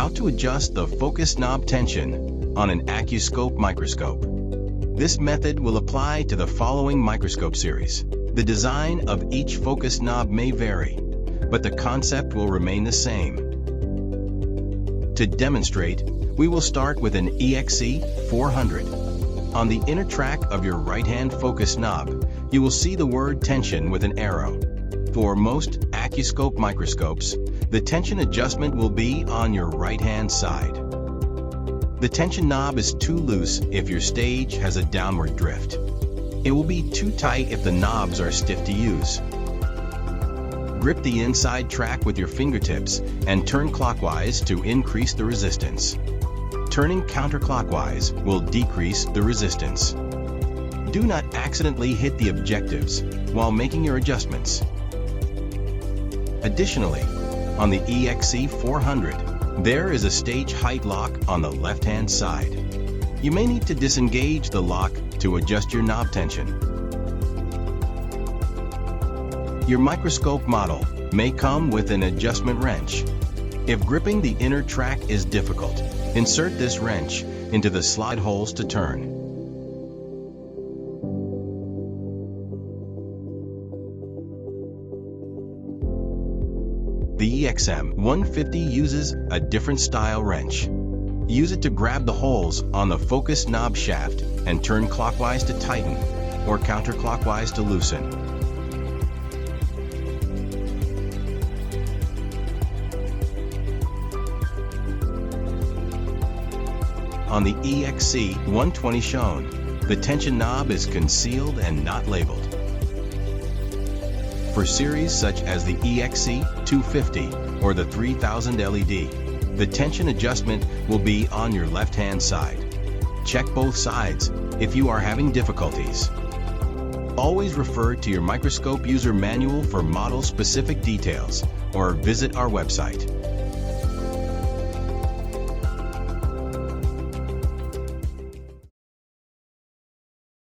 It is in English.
how to adjust the focus knob tension on an ACCU-SCOPE microscope. This method will apply to the following microscope series. The design of each focus knob may vary, but the concept will remain the same. To demonstrate, we will start with an EXC-400. On the inner track of your right-hand focus knob, you will see the word tension with an arrow. For most ACCU-SCOPE microscopes, the tension adjustment will be on your right-hand side. The tension knob is too loose if your stage has a downward drift. It will be too tight if the knobs are stiff to use. Grip the inside track with your fingertips and turn clockwise to increase the resistance. Turning counterclockwise will decrease the resistance. Do not accidentally hit the objectives while making your adjustments. Additionally, on the EXC-400, there is a stage height lock on the left-hand side. You may need to disengage the lock to adjust your knob tension. Your microscope model may come with an adjustment wrench. If gripping the inner track is difficult, insert this wrench into the slide holes to turn. The EXM-150 uses a different style wrench. Use it to grab the holes on the focus knob shaft and turn clockwise to tighten or counterclockwise to loosen. On the EXC-120 shown, the tension knob is concealed and not labeled. For series such as the EXC-250 or the 3000 LED, the tension adjustment will be on your left-hand side. Check both sides if you are having difficulties. Always refer to your microscope user manual for model-specific details or visit our website.